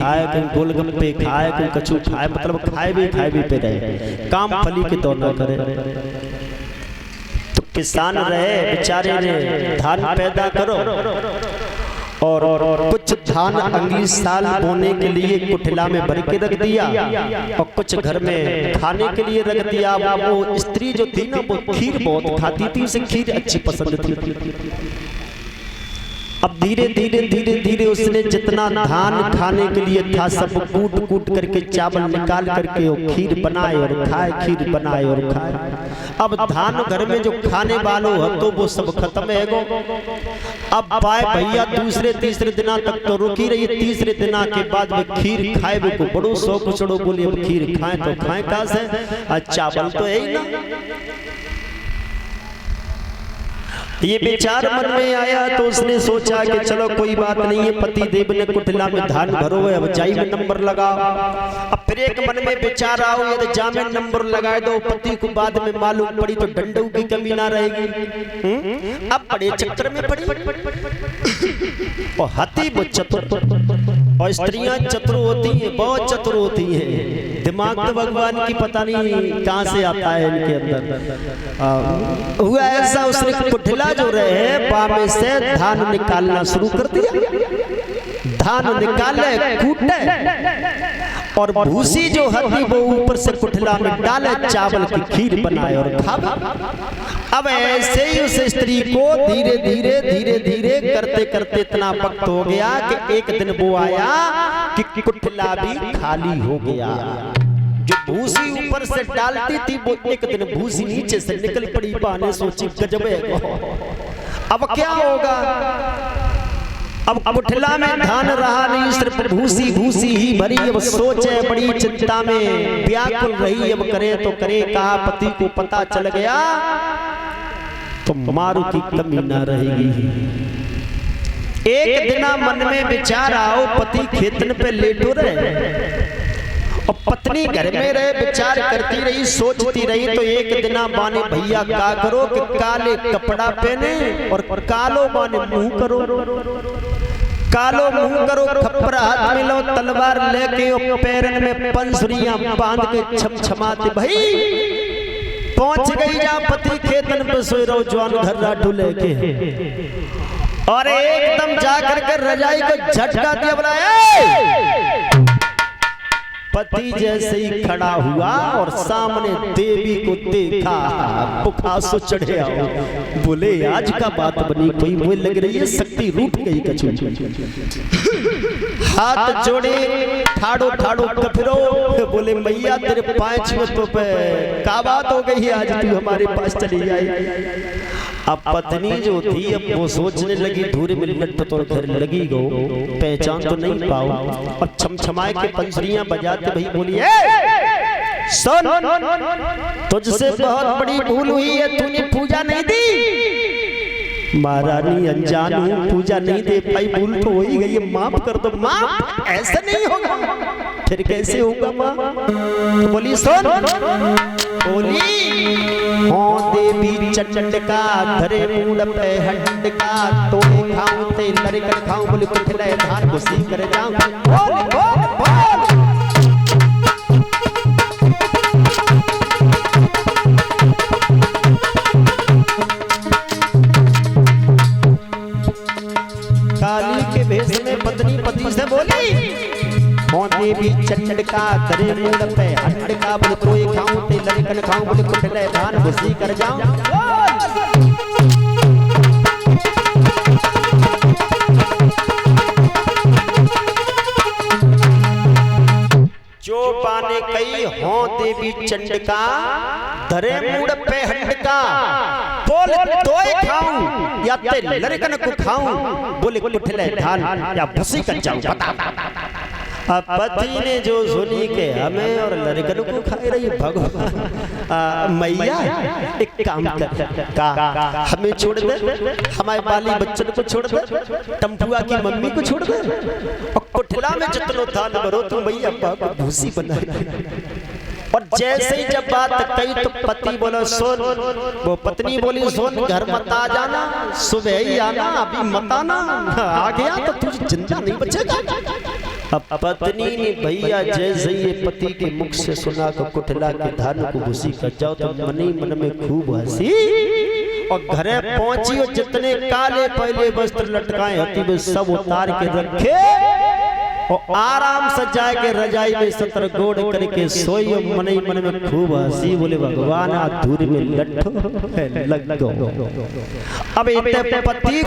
खाए, कहीं गोलगप्पे खाए, कहीं कचू खाए, मतलब खाए भी पे रहे, काम फली के तौर न करे। तो किसान रहे बेचारे ने धान पैदा करो और कुछ धान अगली साल बोने के लिए कुठला में भर के रख दिया और कुछ घर में खाने के लिए रख दिया। वो स्त्री जो थी ना, वो खीर बहुत खाती थी, उसे खीर अच्छी पसंद थी। अब धीरे धीरे उसने जितना धान खाने के लिए था सब कूट कूट करके चावल निकाल करके वो खीर बनाए और खाए, खीर बनाए और खाए। अब धान घर में जो खाने वालों है तो वो सब खत्म है गो। अब पाए भैया दूसरे तीसरे दिना तक तो रुकी रही, तीसरे दिना के बाद में खीर खाए वे को बड़ो शौक चढ़ो, बोले अब खीर खाएं तो खाएं कहाँ से, चावल तो है ही ना। ये विचार मन में आया तो उसने सोचा कि चलो कोई बात नहीं है, पति देव ने कुठला में धान भरो है, अब जाई में नंबर लगाओ। अब फिर एक मन में विचार आओ यदि जा में नंबर लगाए दो, पति को बाद में मालूम पड़ी तो डंडों की कमी ना रहेगी। अब बड़े चक्कर में पड़ी और हाथी वो चतुर, और स्त्रियां चतुर होती हैं, बहुत चतुर होती हैं। दिमाग तो भगवान की पता नहीं कहां से आता है इनके अंदर। हुआ ऐसा, उसने कुठला जो रहे बामे से धान निकालना शुरू कर दिया। धान निकाले, कूटे और भूसी जो हथी वो ऊपर से कुठला में डाले, चावल की खीर बनाए और खावे। अब ऐसे ही उस स्त्री को धीरे धीरे करते करते इतना वक्त हो गया कि एक दिन वो आया कि कुठला भी खाली हो गया। जो भूसी ऊपर से डालती थी वो एक दिन भूसी नीचे से निकल पड़ी। बहाने सोची गजब है, अब क्या होगा। अब कुठला में धान रहा नहीं, सिर्फ भूसी भूसी ही भरी। अब सोचे बड़ी चिंता में व्याकुल रही, अब करे तो करे कहा। पति को पता चल गया तो मारू की कमी ना रहेगी। एक दिना मन में विचार आओ, पति खेतन पे लेटो रहे और पत्नी घर में रहे, विचार करती रही, सोचती रही। तो एक दिना माने भैया क्या करो कि काले कपड़ा पहने और कालो माने मुंह करो, कालो मुंह करो, खप्पर हाथ में लो, तलवार लेके और पैरन में पंसुरियां बांध के छमछमाते भाई पहुंच गई जा पति खेतन पे सोए रहो, जवान घर राठू लेके और एकदम जाकर के रजाई को झटका दिया, बोला पति जैसे ही खड़ा हुआ और सामने देवी को देखा, बुखासो चढ़े आओ। बोले आज का बात बनी कोई, मुझे लग रही है शक्ति रूठ गई कछु। हाथ जोड़े ठाड़ो ठाड़ो कफिरो, बोले मैया तेरे पांच छुतों पे क्या बात हो गई है, आज तू हमारे पास चली आई। अब पत्नी जो थी अब वो सोचने लगी धूरे में लट तो घर लगी गो, पहचान तो नहीं पाओ। और छमछमाए के पंसुरियां बजाते भाई बोली सुन, तुझसे बहुत बड़ी भूल हुई है, तूने पूजा नहीं दी। महारानी अनजान हूँ, पूजा नहीं दे पाई, भूल तो हो ही गई है, माफ कर दो। माफ ऐसा नहीं होगा, फिर कैसे होगा माँ। तो बोली सुन, बोली हो देवी चंडका धरे मूड पे हंडका, तो खाऊं ते लड़कन खाऊं, बोले कुठले धान घुसी कर जाऊं। बोल बोल बोल काली के भेष में पत्नी पति से बोली हो देवी चंडका धरे मूड पे हंडका, बोले कोई खाऊं ते लड़कन खाऊं, बोले कुठले धान घुसी कर जाऊं। जो पाने कई हो देवी चंडका धरे मूड पे हंडका, बोल तोय खाऊं या ते लड़कन को खाऊं, बोले कुठले धान या भूसी कर जाऊं, बता। अब पति ने जो सुनी के हमें और लड़कन को खा रही, भगवान मैया एक काम कर, का हमें छोड़ दे, हमारे बाली बच्चन को छोड़ दे, टम्पुआ की मम्मी को छोड़ दे, और कुठला में जितनो धान भरो तो मैया को भूसी बना। और जैसे ही जब बात कही तो पति बोला सुन, वो पत्नी बोली सुन, घर मत आ जाना, सुबह ही आना, अभी मत आना, आ गया तो तुझे जिंदा नहीं बचेगा। अब पत्नी ने भैया जैसे ये पति के मुख से सुना तो कुटला के धान को घुसी कर जाओ तो मन ही मन में खूब हंसी और घरे पहुंची और जितने काले पहले वस्त्र लटकाए होती वे सब उतार के रखे और आराम से जाके रजाई में सतर गोड़ करके सोई और मन ही मन में खूब हंसी बोले भगवान धूर में लट्ठो लग गो। अब इतने पति